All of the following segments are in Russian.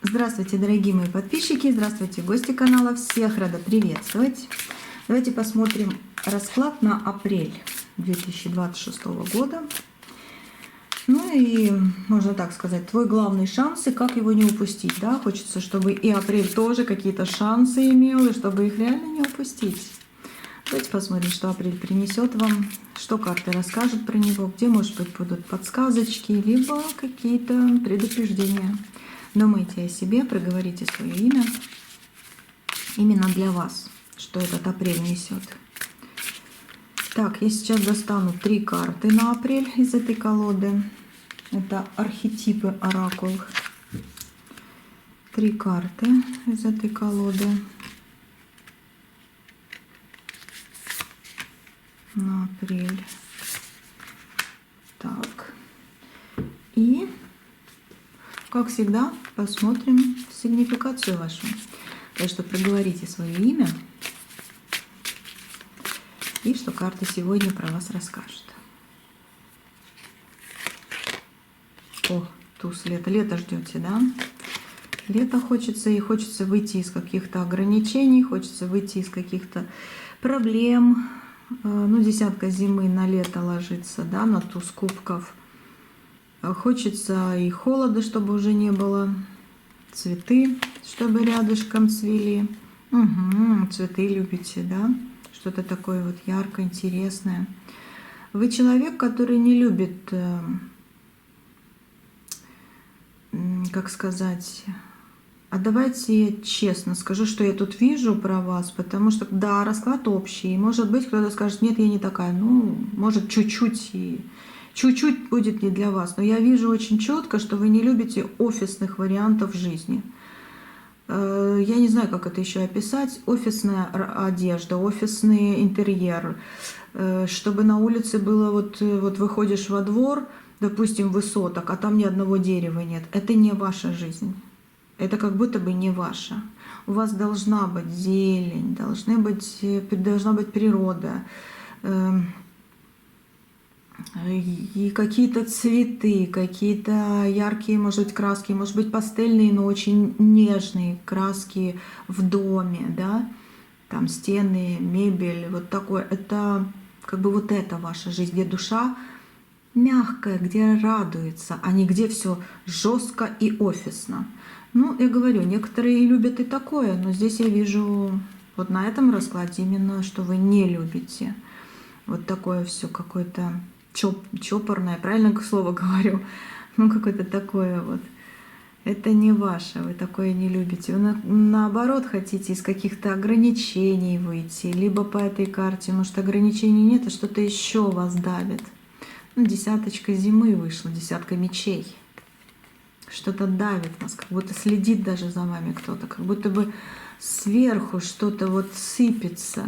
Здравствуйте, дорогие мои подписчики, здравствуйте, гости канала, всех рада приветствовать. Давайте посмотрим расклад на апрель 2026 года. Ну и, можно так сказать, твой главный шанс и как его не упустить, да? Хочется, чтобы и апрель тоже какие-то шансы имел, и чтобы их реально не упустить. Давайте посмотрим, что апрель принесет вам, что карты расскажут про него, где, может быть, будут подсказочки, либо какие-то предупреждения. Думайте о себе, проговорите свое имя именно для вас, что этот апрель несет. Так, я сейчас достану 3 карты на апрель из этой колоды. Это архетипы оракул. 3 карты из этой колоды на апрель. Так. И, как всегда, посмотрим сигнификацию вашу. Так что проговорите свое имя и что карты сегодня про вас расскажут. О, туз лета. Лето ждете, да? Лето хочется, и хочется выйти из каких-то ограничений, хочется выйти из каких-то проблем. Ну, десятка зимы на лето ложится, да, на туз кубков. Хочется и холода, чтобы уже не было. Цветы, чтобы рядышком цвели. Угу, цветы любите, да? Что-то такое вот яркое, интересное. Вы человек, который не любит, как сказать... А давайте я честно скажу, что я тут вижу про вас, потому что, да, расклад общий. Может быть, кто-то скажет, нет, я не такая. Ну, может, чуть-чуть и... Чуть-чуть будет не для вас, но я вижу очень четко, что вы не любите офисных вариантов жизни. Я не знаю, как это еще описать. Офисная одежда, офисный интерьер. Чтобы на улице было, вот выходишь во двор, допустим, высоток, а там ни одного дерева нет. Это не ваша жизнь. Это как будто бы не ваша. У вас должна быть зелень, должна быть природа. И какие-то цветы, какие-то яркие, может быть, краски, может быть, пастельные, но очень нежные краски в доме, да, там стены, мебель, вот такое. Это как бы вот это ваша жизнь, где душа мягкая, где радуется, а не где все жестко и офисно. Ну, я говорю, некоторые любят и такое, но здесь я вижу вот на этом раскладе именно, что вы не любите. Вот такое все какое-то чопорное, правильно слово говорю? Ну, какое-то такое вот. Это не ваше, вы такое не любите. Вы наоборот хотите из каких-то ограничений выйти, либо по этой карте, может, ограничений нет, а что-то еще вас давит. Ну, десяточка зимы вышла, десятка мечей. Что-то давит вас, как будто следит даже за вами кто-то, как будто бы сверху что-то вот сыпется.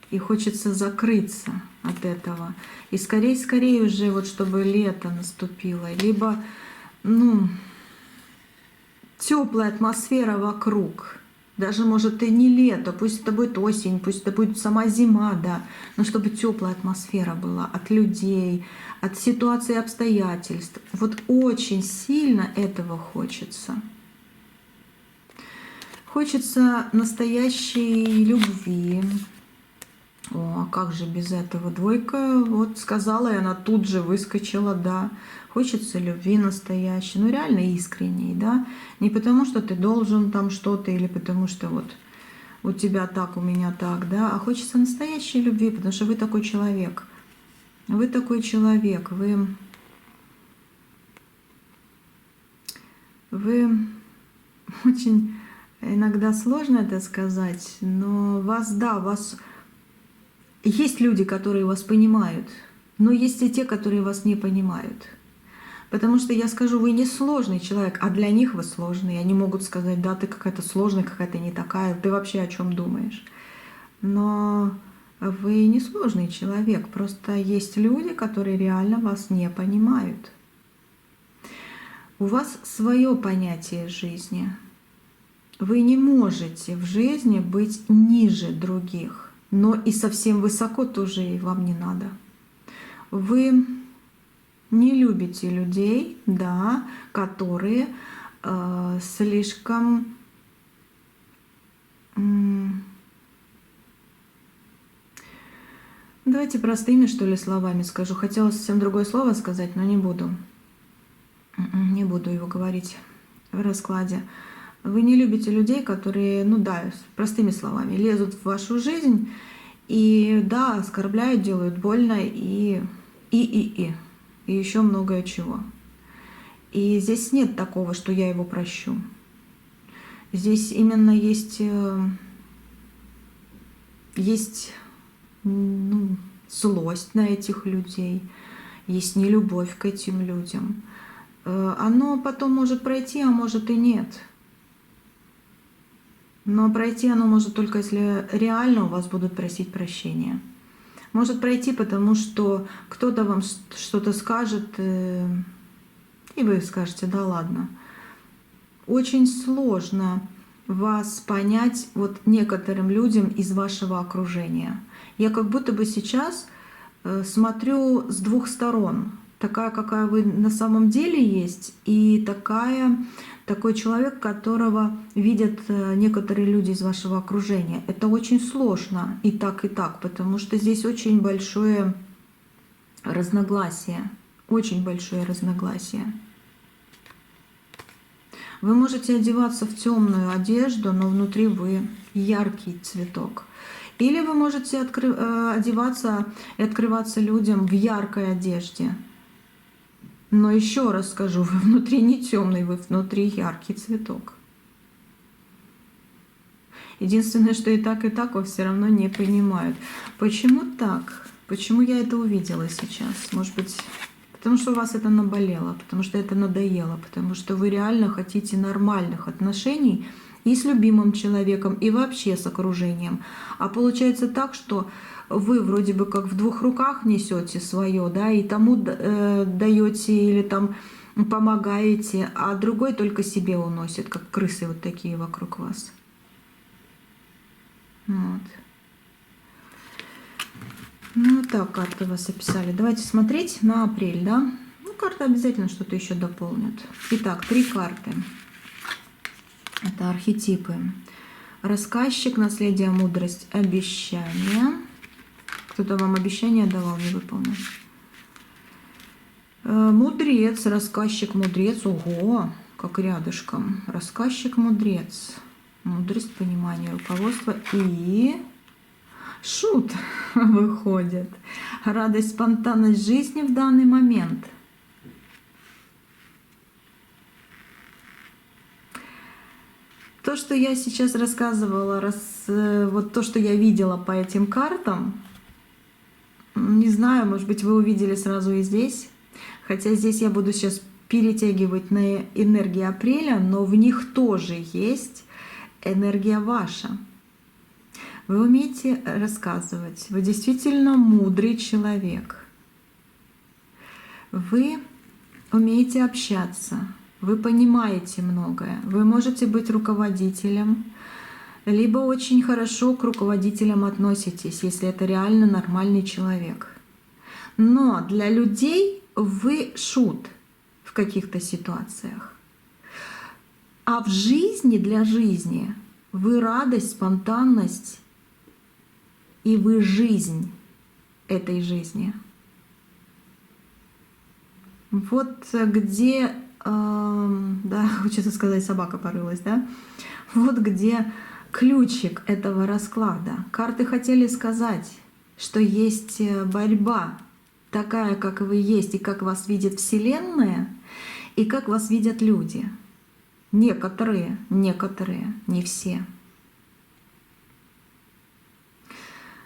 И хочется закрыться от этого. И скорее уже, вот чтобы лето наступило. Либо, ну, теплая атмосфера вокруг. Даже, может, и не лето, пусть это будет осень, пусть это будет сама зима, да. Но чтобы теплая атмосфера была от людей, от ситуации и обстоятельств. Вот очень сильно этого хочется. Хочется настоящей любви. О, а как же без этого? Двойка, вот сказала, и она тут же выскочила, да. Хочется любви настоящей, ну реально искренней, да. Не потому, что ты должен там что-то, или потому что вот у тебя так, у меня так, да. А хочется настоящей любви, потому что вы такой человек. Вы такой человек, вы очень иногда сложно это сказать, но вас есть люди, которые вас понимают, но есть и те, которые вас не понимают. Потому что я скажу, вы не сложный человек, а для них вы сложный. И они могут сказать, да, ты какая-то сложная, какая-то не такая, ты вообще о чем думаешь? Но вы не сложный человек, просто есть люди, которые реально вас не понимают. У вас свое понятие жизни. Вы не можете в жизни быть ниже других. Но и совсем высоко тоже и вам не надо. Вы Не любите людей, да, которые слишком давайте простыми, что ли, словами скажу. Хотела совсем другое слово сказать, но не буду. Не буду его говорить в раскладе. Вы не любите людей, которые, ну да, простыми словами, лезут в вашу жизнь и, да, оскорбляют, делают больно и еще многое чего. И здесь нет такого, что я его прощу. Здесь именно есть злость на этих людей, есть нелюбовь к этим людям. Оно потом может пройти, а может и нет. Но пройти оно может только, если реально у вас будут просить прощения. Может пройти, потому что кто-то вам что-то скажет, и вы скажете: да ладно. Очень сложно вас понять вот некоторым людям из вашего окружения. Я как будто бы сейчас смотрю с двух сторон. Такая, какая вы на самом деле есть, и такой человек, которого видят некоторые люди из вашего окружения. Это очень сложно и так, потому что здесь очень большое разногласие. Очень большое разногласие. Вы можете одеваться в темную одежду, но внутри вы яркий цветок. Или вы можете одеваться и открываться людям в яркой одежде. Но еще раз скажу, вы внутри не темный, вы внутри яркий цветок. Единственное, что и так вас все равно не понимают. Почему так? Почему я это увидела сейчас? Может быть, потому что у вас это наболело, потому что это надоело, потому что вы реально хотите нормальных отношений и с любимым человеком, и вообще с окружением. А получается так, что вы вроде бы как в двух руках несете свое, да, и тому даете или там помогаете, а другой только себе уносит, как крысы вот такие вокруг вас. Вот. Ну, так карты вас описали. Давайте смотреть на апрель, да? Ну, карты обязательно что-то еще дополнят. Итак, 3 карты. Это архетипы. Рассказчик, наследие, мудрость, обещание. Кто-то вам обещание давал, не выполнил. Мудрец, рассказчик, мудрец. Ого, как рядышком. Рассказчик, мудрец. Мудрость, понимание, руководство и шут выходит. Радость, спонтанность жизни в данный момент. То, что я сейчас рассказывала, вот то, что я видела по этим картам, не знаю, может быть, вы увидели сразу и здесь. Хотя здесь я буду сейчас перетягивать на энергии апреля, но в них тоже есть энергия ваша. Вы умеете рассказывать, вы действительно мудрый человек. Вы умеете общаться, вы понимаете многое, вы можете быть руководителем, либо очень хорошо к руководителям относитесь, если это реально нормальный человек. Но для людей вы шут в каких-то ситуациях. А в жизни, для жизни, вы радость, спонтанность, и вы жизнь этой жизни. Вот где, да, хочется сказать, собака порылась, да? Вот где ключик этого расклада. Карты хотели сказать, что есть борьба такая, как вы есть, и как вас видит Вселенная, и как вас видят люди. Некоторые, не все.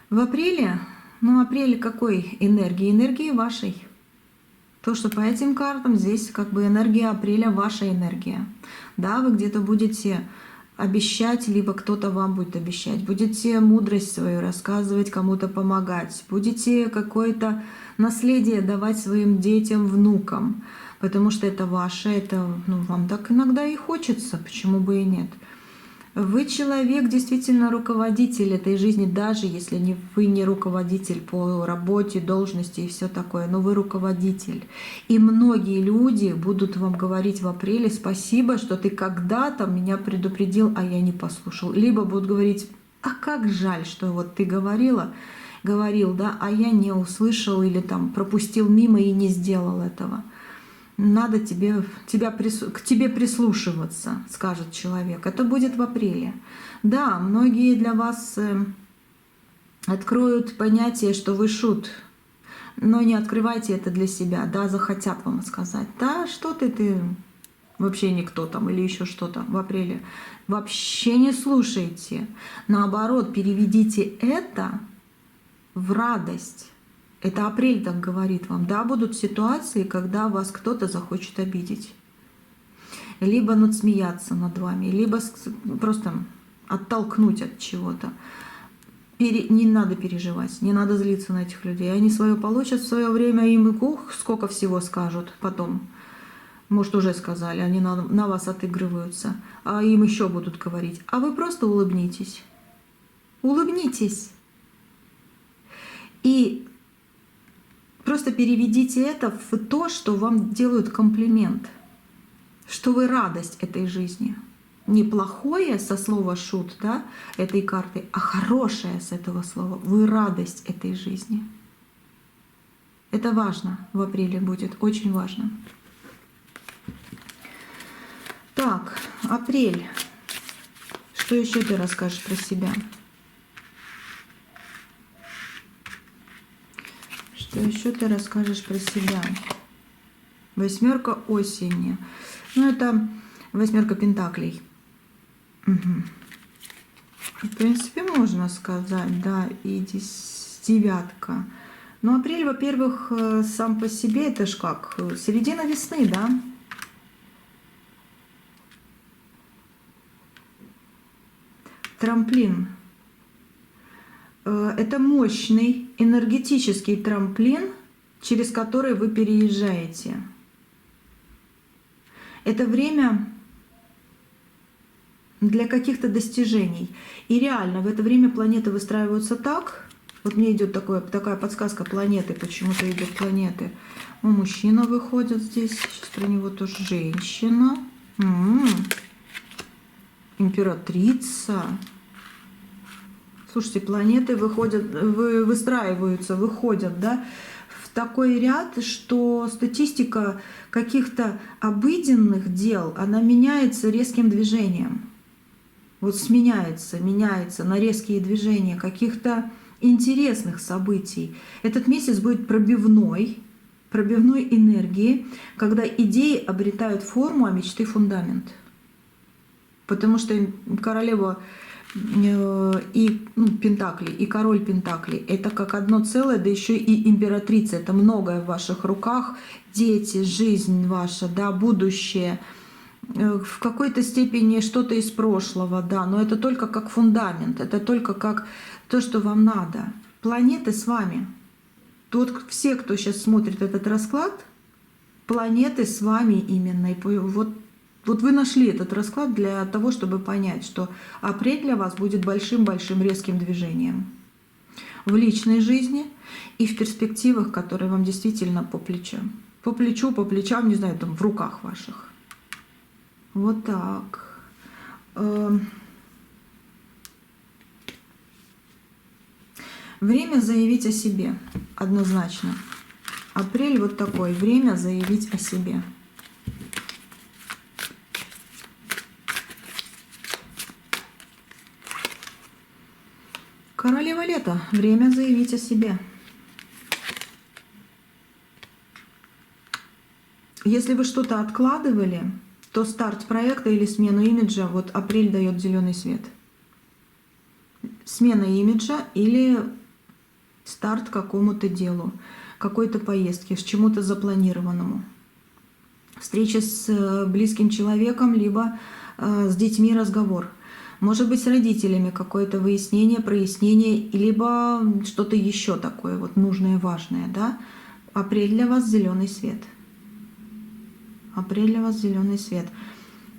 В апреле, апрель какой энергии? Энергии вашей. То, что по этим картам здесь как бы энергия апреля, ваша энергия. Да, вы где-то будете обещать, либо кто-то вам будет обещать. Будете мудрость свою рассказывать, кому-то помогать. Будете какое-то наследие давать своим детям, внукам. Потому что это ваше, это вам так иногда и хочется, почему бы и нет. Вы человек, действительно руководитель этой жизни, даже если вы не руководитель по работе, должности и все такое, но вы руководитель. И многие люди будут вам говорить в апреле: спасибо, что ты когда-то меня предупредил, а я не послушал. Либо будут говорить: а как жаль, что вот ты говорил, да, а я не услышал или там пропустил мимо и не сделал этого. Надо к тебе прислушиваться, скажет человек. Это будет в апреле. Да, многие для вас откроют понятие, что вы шут, но не открывайте это для себя. Да, захотят вам сказать: да, что ты вообще никто там или еще что-то в апреле. Вообще не слушайте. Наоборот, переведите это в радость. Это апрель так говорит вам. Да, будут ситуации, когда вас кто-то захочет обидеть. Либо надсмеяться над вами, либо просто оттолкнуть от чего-то. Не надо переживать, не надо злиться на этих людей. Они свое получат в свое время, им сколько всего скажут потом. Может, уже сказали, они на вас отыгрываются, а им еще будут говорить. А вы просто улыбнитесь. Улыбнитесь. И просто переведите это в то, что вам делают комплимент, что вы радость этой жизни. Не плохое со слова шут, да, этой карты, а хорошее с этого слова. Вы радость этой жизни. Это важно в апреле будет, очень важно. Так, апрель. Что еще ты расскажешь про себя? Что еще ты расскажешь про себя? Восьмерка осени. Ну, это восьмерка пентаклей. Угу. В принципе, можно сказать, да, и девятка. Но апрель, во-первых, сам по себе, это ж как? Середина весны, да? Трамплин. Это мощный энергетический трамплин, через который вы переезжаете. Это время для каких-то достижений. И реально в это время планеты выстраиваются так. Вот мне идет такая подсказка планеты, почему-то идет планеты. Мужчина выходит здесь, сейчас про него тоже женщина. Императрица. Слушайте, планеты выходят, да, в такой ряд, что статистика каких-то обыденных дел, она меняется резким движением. Вот меняется на резкие движения каких-то интересных событий. Этот месяц будет пробивной энергии, когда идеи обретают форму, а мечты фундамент. Потому что королева и пентакли, и король пентаклей — это как одно целое, да еще и императрица. Это многое в ваших руках, дети, жизнь ваша, да, будущее, в какой-то степени что-то из прошлого, да, но это только как фундамент, это только как то, что вам надо. Планеты с вами. Тут все, кто сейчас смотрит этот расклад, планеты с вами именно. И вот вы нашли этот расклад для того, чтобы понять, что апрель для вас будет большим-большим резким движением в личной жизни и в перспективах, которые вам действительно по плечам. По плечам, не знаю, там в руках ваших. Вот так. Время заявить о себе, однозначно. Апрель вот такой, время заявить о себе. Королева лета. Время заявить о себе. Если вы что-то откладывали, то старт проекта или смену имиджа, вот апрель дает зеленый свет. Смена имиджа или старт какому-то делу, какой-то поездке, с чему-то запланированному. Встреча с близким человеком, либо с детьми разговор. Может быть, с родителями какое-то выяснение, прояснение, либо что-то еще такое вот нужное, важное, да? Апрель для вас зеленый свет. Апрель для вас зеленый свет.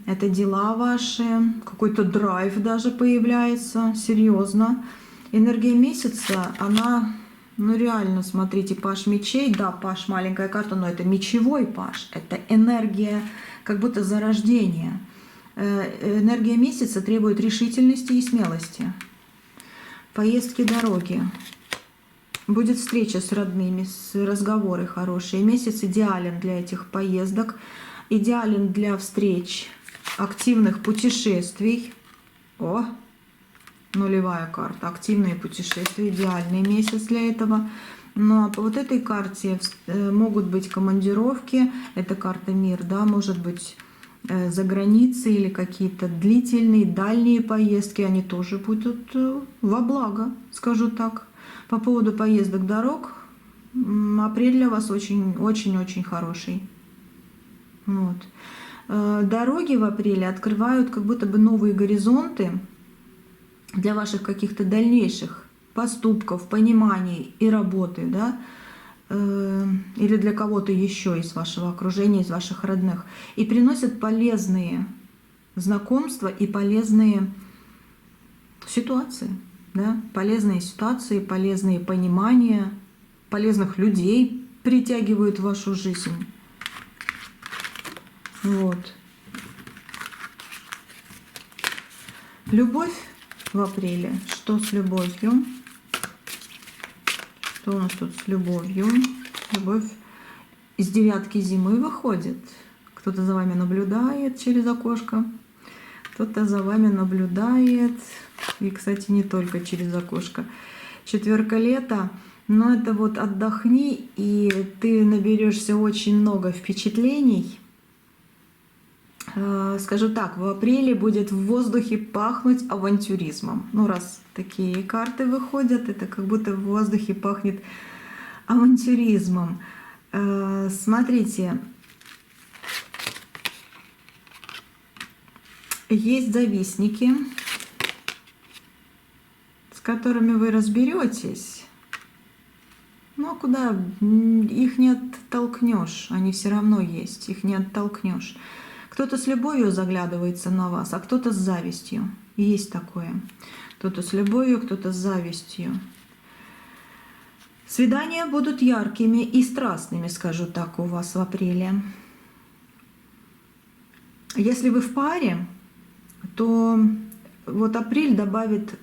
это дела ваши, какой-то драйв даже появляется, серьезно. Энергия месяца, она, ну реально, смотрите, паж мечей, да, паж маленькая карта, но это мечевой паж, это энергия как будто зарождения. Энергия месяца требует решительности и смелости. Поездки, дороги. Будет встреча с родными, разговоры хорошие. Месяц идеален для этих поездок, идеален для встреч, активных путешествий. О, нулевая карта. Активные путешествия, идеальный месяц для этого. Но по вот этой карте могут быть командировки. Это карта мир, да, может быть за границей или какие-то длительные, дальние поездки. Они тоже будут во благо, скажу так. По поводу поездок, дорог, апрель для вас очень-очень хороший. Вот. Дороги в апреле открывают как будто бы новые горизонты для ваших каких-то дальнейших поступков, пониманий и работы, да, или для кого-то еще из вашего окружения, из ваших родных, и приносят полезные знакомства и полезные ситуации, да, полезные ситуации, полезные понимания, полезных людей притягивают в вашу жизнь. Вот. Любовь в апреле. Что с любовью? Что у нас тут с любовью? Любовь из девятки зимы выходит. Кто-то за вами наблюдает через окошко. Кто-то за вами наблюдает. И, кстати, не только через окошко. Четверка лета. Но это вот отдохни, и ты наберешься очень много впечатлений. Скажу так, в апреле будет в воздухе пахнуть авантюризмом. Ну, раз такие карты выходят, это как будто в воздухе пахнет авантюризмом. Смотрите, есть завистники, с которыми вы разберетесь. Ну, куда их не оттолкнешь, они все равно есть, их не оттолкнешь. Кто-то с любовью заглядывается на вас, а кто-то с завистью. Есть такое. Кто-то с любовью, кто-то с завистью. Свидания будут яркими и страстными, скажу так, у вас в апреле. Если вы в паре, то вот апрель добавит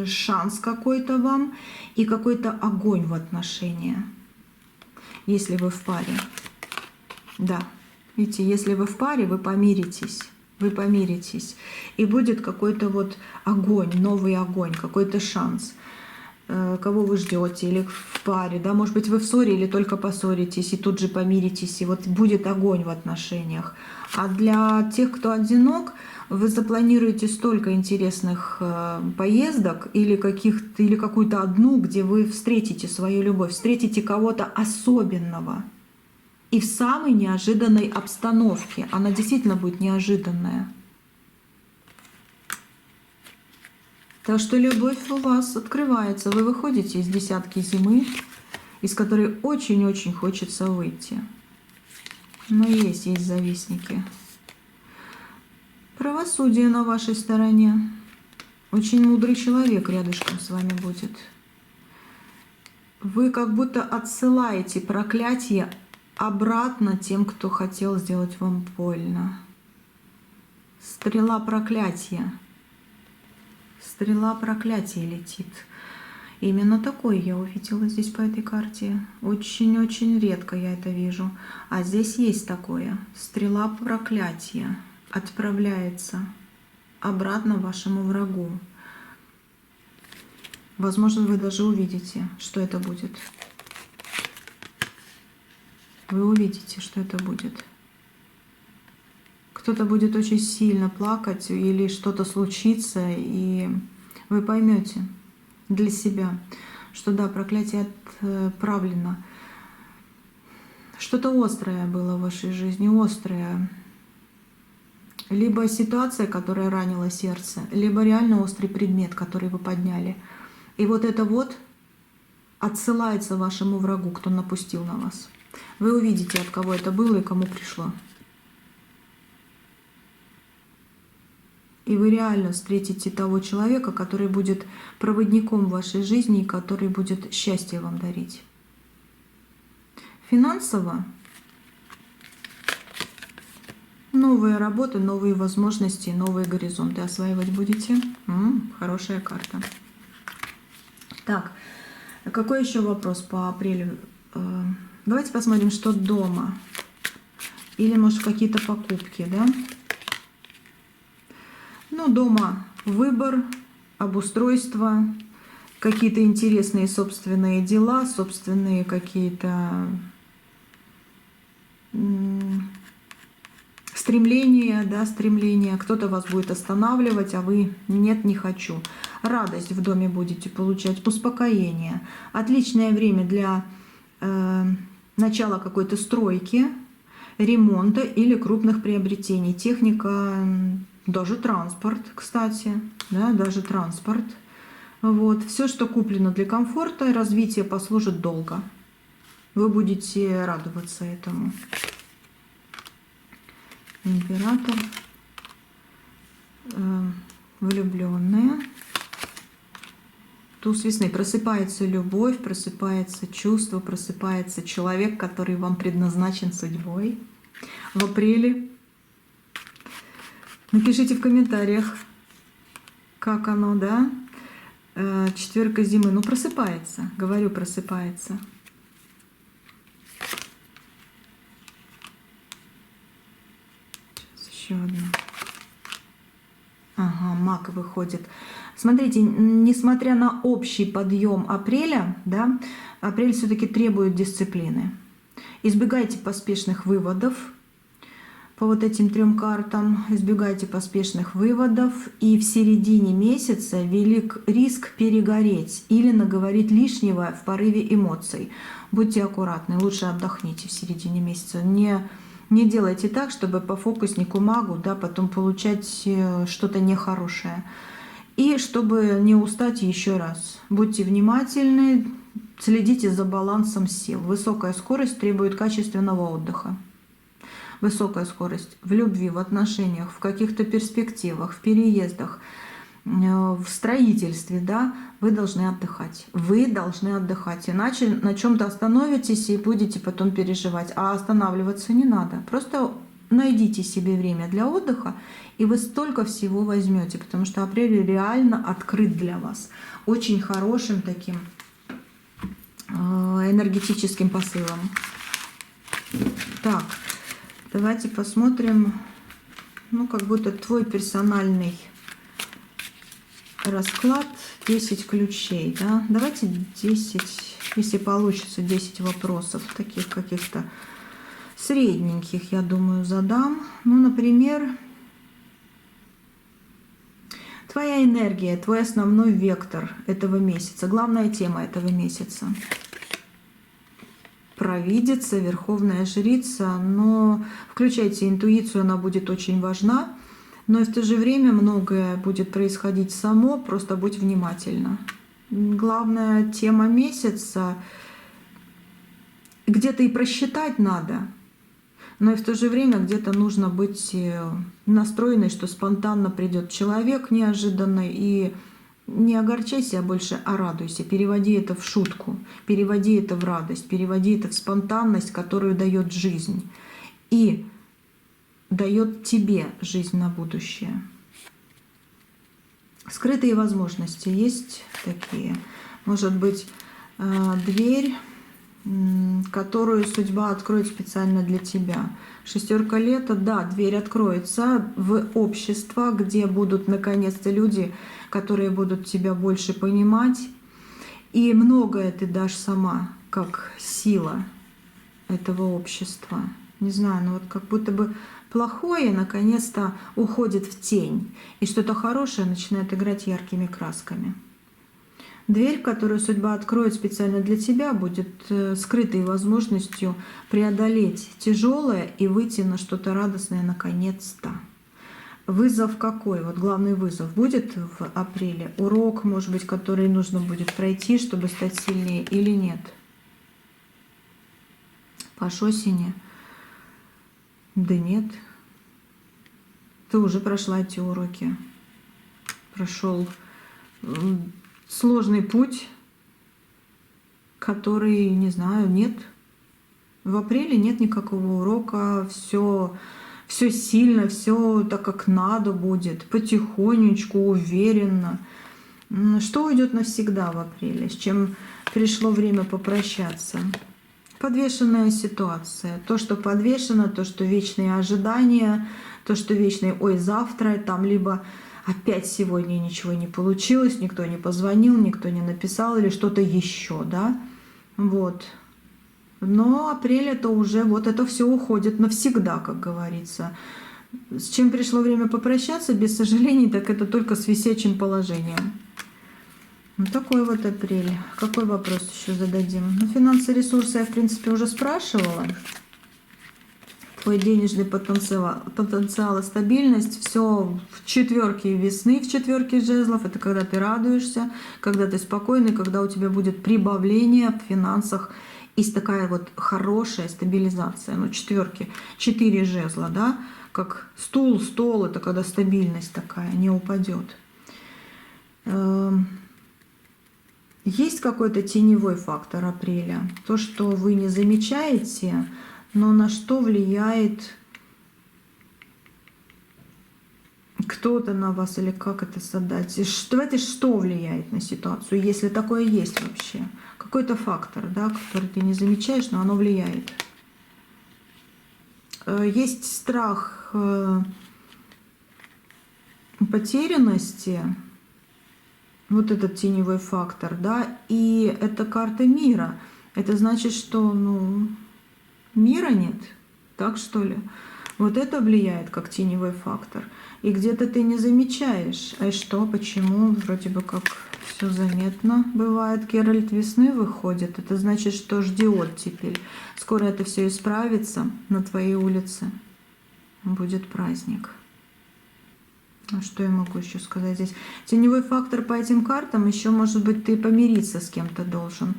шанс какой-то вам и какой-то огонь в отношения. Если вы в паре. Да. Видите, если вы в паре, вы помиритесь, и будет какой-то вот огонь, новый огонь, какой-то шанс. Кого вы ждете, или в паре, да, может быть, вы в ссоре или только поссоритесь, и тут же помиритесь, и вот будет огонь в отношениях. А для тех, кто одинок, вы запланируете столько интересных поездок или какую-то одну, где вы встретите свою любовь, встретите кого-то особенного. И в самой неожиданной обстановке. Она действительно будет неожиданная. Так что любовь у вас открывается. Вы выходите из десятки зимы, из которой очень-очень хочется выйти. Но есть завистники. Правосудие на вашей стороне. Очень мудрый человек рядышком с вами будет. Вы как будто отсылаете проклятие обратно тем, кто хотел сделать вам больно. Стрела проклятия. Стрела проклятия летит. Именно такой я увидела здесь по этой карте. Очень-очень редко я это вижу. А здесь есть такое. Стрела проклятия отправляется обратно вашему врагу. Возможно, вы даже увидите, что это будет. Вы увидите, что это будет. Кто-то будет очень сильно плакать или что-то случится, и вы поймете для себя, что да, проклятие отправлено. Что-то острое было в вашей жизни, острое. Либо ситуация, которая ранила сердце, либо реально острый предмет, который вы подняли. И вот это вот отсылается вашему врагу, кто напустил на вас. Вы увидите, от кого это было и кому пришло. И вы реально встретите того человека, который будет проводником в вашей жизни и который будет счастье вам дарить. Финансово новые работы, новые возможности, новые горизонты осваивать будете. Хорошая карта. Так, какой еще вопрос по апрелю? Давайте посмотрим, что дома. Или, может, какие-то покупки, да? Ну, дома выбор, обустройство, какие-то интересные собственные дела, собственные какие-то стремления, да, стремления. Кто-то вас будет останавливать, а вы нет, не хочу. Радость в доме будете получать, успокоение. Отличное время для начала какой-то стройки, ремонта или крупных приобретений. Техника, даже транспорт, кстати, да, даже транспорт. Вот. Все, что куплено для комфорта, развития послужит долго. Вы будете радоваться этому. Император, влюбленные. Туз весны. Просыпается любовь, просыпается чувство, просыпается человек, который вам предназначен судьбой. В апреле. Напишите в комментариях, как оно, да? Четверка зимы. Ну, просыпается. Говорю, просыпается. Сейчас еще одна. Ага, маг выходит. Смотрите, несмотря на общий подъем апреля, да, апрель все-таки требует дисциплины. Избегайте поспешных выводов по вот этим 3 картам. Избегайте поспешных выводов. И в середине месяца велик риск перегореть или наговорить лишнего в порыве эмоций. Будьте аккуратны, лучше отдохните в середине месяца. Не делайте так, чтобы по фокуснику магу, да, потом получать что-то нехорошее. И чтобы не устать еще раз. Будьте внимательны, следите за балансом сил. Высокая скорость требует качественного отдыха. Высокая скорость в любви, в отношениях, в каких-то перспективах, в переездах, в строительстве, да, вы должны отдыхать. Вы должны отдыхать, иначе на чем-то остановитесь и будете потом переживать. А останавливаться не надо. Просто найдите себе время для отдыха, и вы столько всего возьмете, потому что апрель реально открыт для вас. Очень хорошим таким энергетическим посылом. Так, давайте посмотрим, ну, как будто твой персональный расклад, 10 ключей, да. Давайте 10, если получится, 10 вопросов, таких каких-то средненьких, я думаю, задам. Ну, например, твоя энергия, твой основной вектор этого месяца, главная тема этого месяца. Провидица, верховная жрица, но включайте интуицию, она будет очень важна. Но и в то же время многое будет происходить само, просто будь внимательна. Главная тема месяца, где-то и просчитать надо, но и в то же время где-то нужно быть настроенной, что спонтанно придет человек неожиданно, и не огорчайся больше, а радуйся. Переводи это в шутку, переводи это в радость, переводи это в спонтанность, которую дает жизнь. И дает тебе жизнь на будущее. Скрытые возможности есть такие. Может быть, дверь, которую судьба откроет специально для тебя. 6 лета, да, дверь откроется в общество, где будут наконец-то люди, которые будут тебя больше понимать. И многое ты дашь сама, как сила этого общества. Не знаю, но вот как будто бы плохое наконец-то уходит в тень, и что-то хорошее начинает играть яркими красками. Дверь, которую судьба откроет специально для тебя, будет скрытой возможностью преодолеть тяжелое и выйти на что-то радостное наконец-то. Вызов какой? Вот главный вызов будет в апреле? Урок, может быть, который нужно будет пройти, чтобы стать сильнее, или нет? По осени? Да нет. Ты уже прошла эти уроки. прошел сложный путь, который, не знаю, нет. В апреле нет никакого урока, все сильно, все так, как надо будет, потихонечку, уверенно. Что уйдет навсегда в апреле, с чем пришло время попрощаться? Подвешенная ситуация. То, что подвешено, то, что вечные ожидания, то, что вечные «ой, завтра», там либо опять сегодня ничего не получилось, никто не позвонил, никто не написал или что-то еще, да? Вот. Но апрель это уже вот это все уходит навсегда, как говорится. С чем пришло время попрощаться, без сожалений, так это только с висячим положением. Вот такой вот апрель. Какой вопрос еще зададим? Ну, финансы, ресурсы я, в принципе, уже спрашивала. Твой денежный потенциал и стабильность. Все в четверке весны, в четверке жезлов. Это когда ты радуешься, когда ты спокойный, когда у тебя будет прибавление в финансах. И такая вот хорошая стабилизация. Ну, четверки, 4 жезла, да? Как стул, стол, это когда стабильность такая, не упадет. Есть какой-то теневой фактор апреля. То, что вы не замечаете, но на что влияет кто-то на вас, или как это задать. Давайте, что влияет на ситуацию, если такое есть вообще. Какой-то фактор, да, который ты не замечаешь, но оно влияет. Есть страх потерянности, вот этот теневой фактор, да, и это карта мира. Это значит, что, ну, мира нет, так что ли? Вот это влияет как теневой фактор. И где-то ты не замечаешь. А что, почему? Вроде бы как все заметно бывает. Геральт весны выходит. Это значит, что жди оттепель. Скоро это все исправится на твоей улице. Будет праздник. А что я могу еще сказать здесь? Теневой фактор по этим картам еще, может быть, ты помириться с кем-то должен.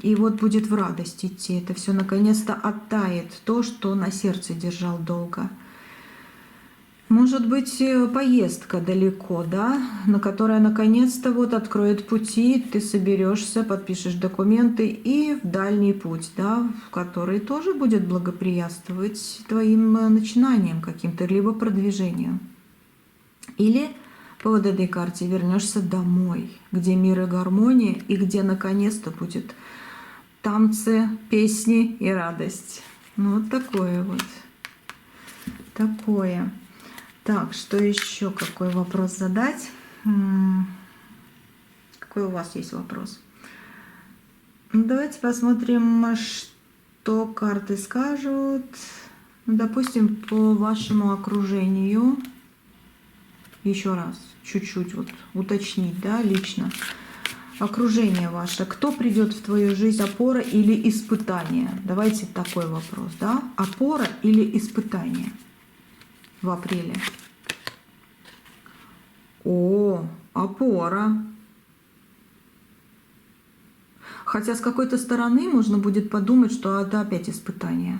И вот будет в радость идти. Это все наконец-то оттает то, что на сердце держал долго. Может быть, поездка далеко, да, на которая наконец-то вот откроет пути, ты соберешься, подпишешь документы и в дальний путь, да, который тоже будет благоприятствовать твоим начинаниям каким-то, либо продвижению. Или по вот этой карте вернешься домой, где мир и гармония, и где наконец-то будет танцы, песни и радость. Ну, вот такое вот. Такое. Так, что еще? Какой вопрос задать? Какой у вас есть вопрос? Давайте посмотрим, что карты скажут. Допустим, по вашему окружению. Еще раз, чуть-чуть вот уточнить, да, лично. Окружение ваше. Кто придет в твою жизнь, опора или испытание? Давайте такой вопрос, да? Опора или испытание в апреле? О, опора. Хотя с какой-то стороны можно будет подумать, что это опять испытание.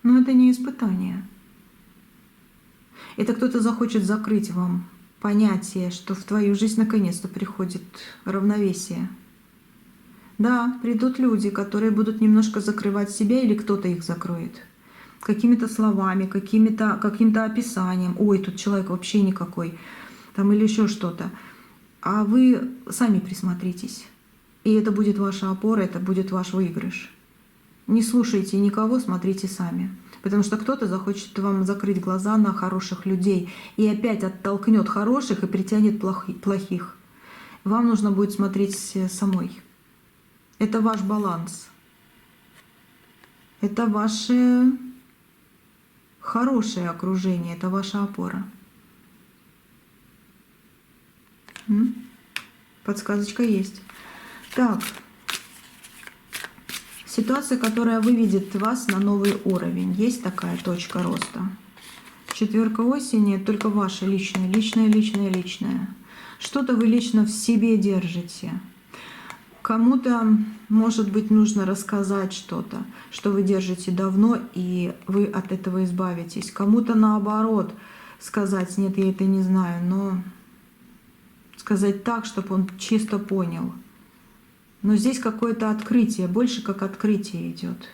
Но это не испытание. Это кто-то захочет закрыть вам понятие, что в твою жизнь наконец-то приходит равновесие. Да, придут люди, которые будут немножко закрывать себя, или кто-то их закроет. Какими-то словами, каким-то описанием. Ой, тут человек вообще никакой. Там или еще что-то. А вы сами присмотритесь. И это будет ваша опора, это будет ваш выигрыш. Не слушайте никого, смотрите сами. Потому что кто-то захочет вам закрыть глаза на хороших людей и опять оттолкнет хороших и притянет плохих. Вам нужно будет смотреть самой. Это ваш баланс. Это ваше хорошее окружение, это ваша опора. Подсказочка есть. Так. Ситуация, которая выведет вас на новый уровень. Есть такая точка роста. Четверка осени — только ваше личное, личное, личное, личное. Что-то вы лично в себе держите. Кому-то, может быть, нужно рассказать что-то, что вы держите давно, и вы от этого избавитесь. Кому-то, наоборот, сказать: нет, я это не знаю, но сказать так, чтобы он чисто понял. Но здесь какое-то открытие, больше как открытие идет.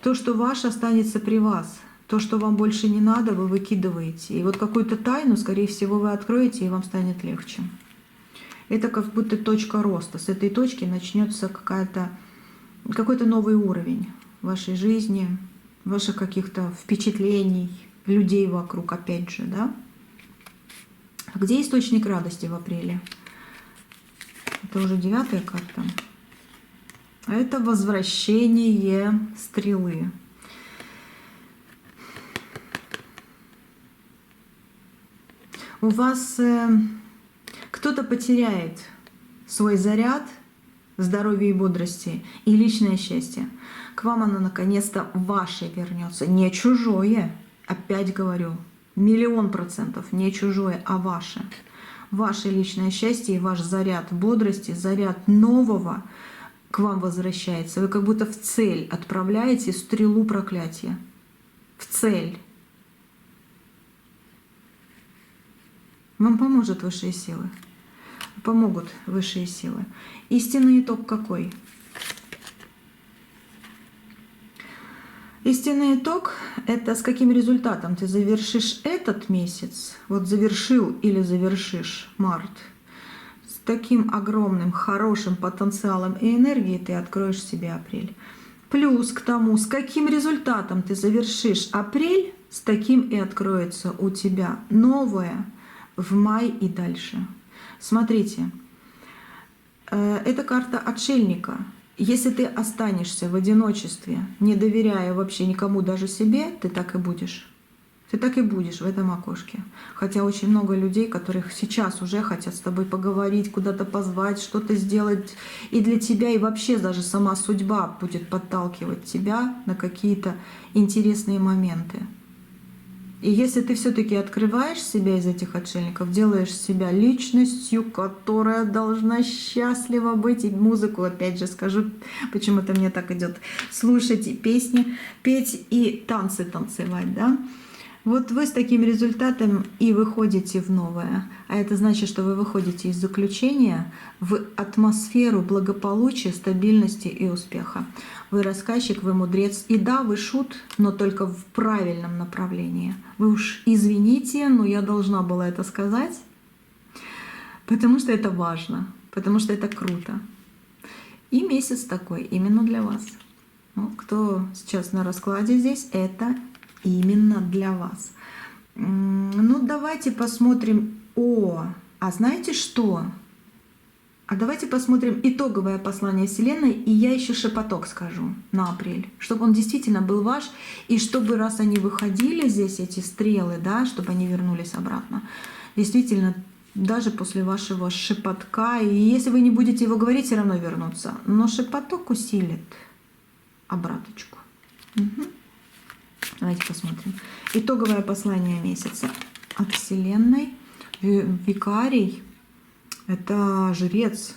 То, что ваше, останется при вас. То, что вам больше не надо, вы выкидываете. И вот какую-то тайну, скорее всего, вы откроете, и вам станет легче. Это как будто точка роста. С этой точки начнется какой-то новый уровень вашей жизни, ваших каких-то впечатлений, людей вокруг, опять же, да? Где источник радости в апреле? Это уже 9-я карта. Это возвращение стрелы. У вас кто-то потеряет свой заряд здоровья и бодрости и личное счастье. К вам оно наконец-то ваше вернется, не чужое. Опять говорю, 1000000%, не чужое, а ваше. Ваше личное счастье и ваш заряд бодрости, заряд нового к вам возвращается. Вы как будто в цель отправляете стрелу проклятия. В цель. Вам поможет высшие силы. Помогут высшие силы. Истинный итог какой? Истинный итог — это с каким результатом ты завершишь этот месяц, вот завершил или завершишь март, с таким огромным, хорошим потенциалом и энергией ты откроешь себе апрель. Плюс к тому, с каким результатом ты завершишь апрель, с таким и откроется у тебя новое в май и дальше. Смотрите, это карта отшельника. Если ты останешься в одиночестве, не доверяя вообще никому, даже себе, ты так и будешь. Ты так и будешь в этом окошке. Хотя очень много людей, которых сейчас уже хотят с тобой поговорить, куда-то позвать, что-то сделать и для тебя, и вообще даже сама судьба будет подталкивать тебя на какие-то интересные моменты. И если ты все-таки открываешь себя из этих отшельников, делаешь себя личностью, которая должна счастлива быть, и музыку, опять же скажу, почему-то мне так идет, слушать и песни, петь и танцы танцевать, да? Вот вы с таким результатом и выходите в новое. А это значит, что вы выходите из заключения в атмосферу благополучия, стабильности и успеха. Вы рассказчик, вы мудрец. И да, вы шут, но только в правильном направлении. Вы уж извините, но я должна была это сказать, потому что это важно, потому что это круто. И месяц такой именно для вас. Ну, кто сейчас на раскладе здесь, это именно для вас. Ну, давайте посмотрим. А знаете что? А давайте посмотрим итоговое послание Вселенной, и я еще шепоток скажу на апрель, чтобы он действительно был ваш, и чтобы, раз они выходили здесь, эти стрелы, да, чтобы они вернулись обратно. Действительно, даже после вашего шепотка, и если вы не будете его говорить, все равно вернутся. Но шепоток усилит обраточку. Угу. Давайте посмотрим. Итоговое послание месяца от Вселенной. Викарий. Это жрец.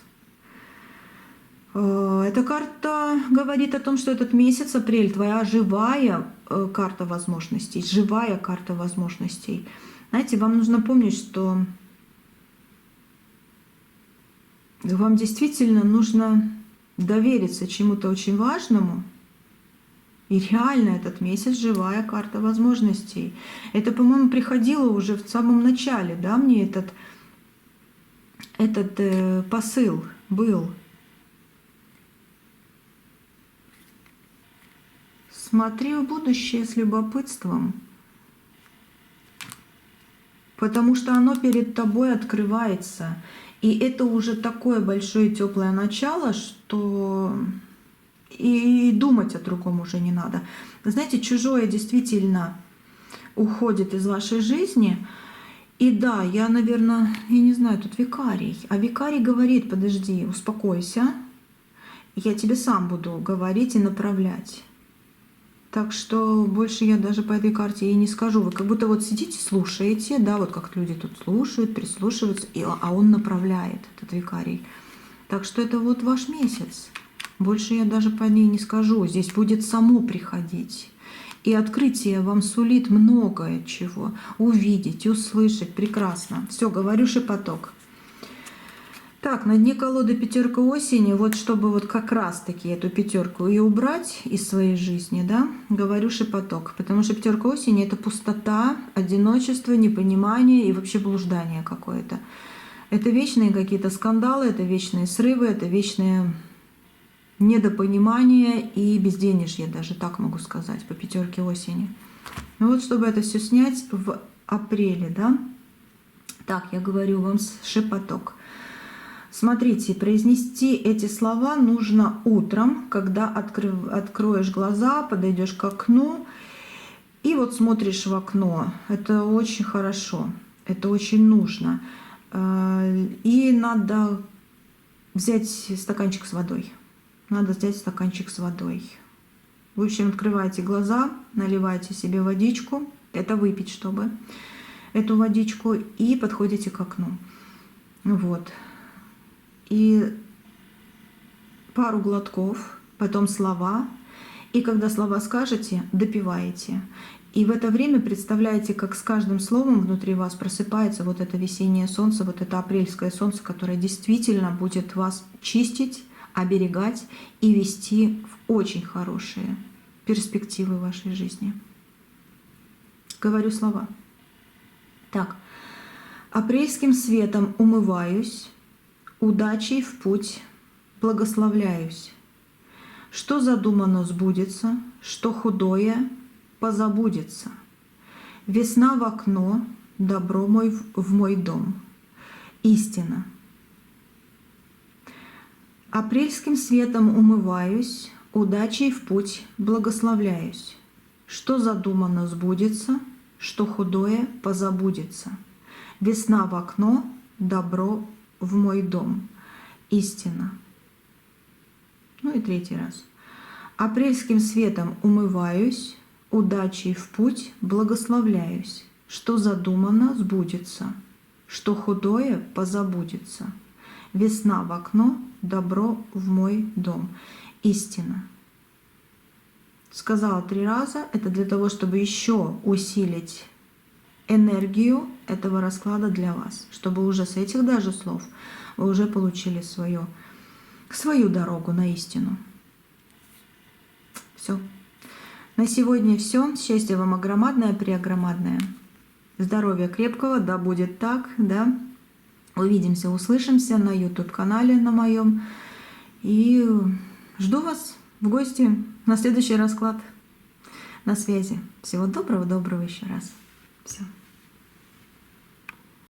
Эта карта говорит о том, что этот месяц, апрель, твоя живая карта возможностей, живая карта возможностей. Знаете, вам нужно помнить, что вам действительно нужно довериться чему-то очень важному. И реально этот месяц живая карта возможностей. Это, по-моему, приходило уже в самом начале, да, мне этот посыл был. Смотри в будущее с любопытством, потому что оно перед тобой открывается. И это уже такое большое теплое начало, что и думать о другом уже не надо. Знаете, чужое действительно уходит из вашей жизни. И да, я, наверное, я не знаю, тут викарий. А викарий говорит: подожди, успокойся, я тебе сам буду говорить и направлять. Так что больше я даже по этой карте и не скажу. Вы как будто вот сидите, слушаете, да, вот как люди тут слушают, прислушиваются, а он направляет, этот викарий. Так что это вот ваш месяц. Больше я даже по ней не скажу. Здесь будет само приходить. И открытие вам сулит многое чего. Увидеть, услышать. Прекрасно. Все, говорю шепоток. Так, на дне колоды пятерка осени, вот чтобы вот как раз-таки эту пятерку и убрать из своей жизни, да, говорю шепоток. Потому что пятерка осени — это пустота, одиночество, непонимание и вообще блуждание какое-то. Это вечные какие-то скандалы, это вечные срывы, это вечное недопонимание и безденежье, даже так могу сказать, по пятерке осени. Ну вот, чтобы это все снять в апреле, да, так, я говорю вам шепоток. Смотрите, произнести эти слова нужно утром, когда откроешь глаза, подойдешь к окну и вот смотришь в окно. Это очень хорошо, это очень нужно. И надо взять стаканчик с водой. Надо взять стаканчик с водой. В общем, открываете глаза, наливаете себе водичку. Это выпить, чтобы эту водичку. И подходите к окну. Вот. И пару глотков, потом слова. И когда слова скажете, допиваете. И в это время представляете, как с каждым словом внутри вас просыпается вот это весеннее солнце, вот это апрельское солнце, которое действительно будет вас чистить, оберегать и вести в очень хорошие перспективы вашей жизни. Говорю слова. Так. Апрельским светом умываюсь, удачей в путь благословляюсь. Что задумано сбудется, что худое позабудется. Весна в окно, добро мой в мой дом. Истина. Апрельским светом умываюсь, удачей в путь благословляюсь. Что задумано сбудется, что худое позабудется. Весна в окно, добро в мой дом. Истина. Ну и третий раз. Апрельским светом умываюсь, удачей в путь благословляюсь. Что задумано сбудется, что худое позабудется. Весна в окно, добро в мой дом. Истина. Сказала 3 раза. Это для того, чтобы еще усилить энергию этого расклада для вас. Чтобы уже с этих даже слов вы уже получили свою дорогу на истину. Все. На сегодня все. Счастья вам огромадное, преогромадное. Здоровья крепкого, да будет так, да. Увидимся, услышимся на YouTube-канале на моем. И жду вас в гости на следующий расклад. На связи. Всего доброго еще раз. Все.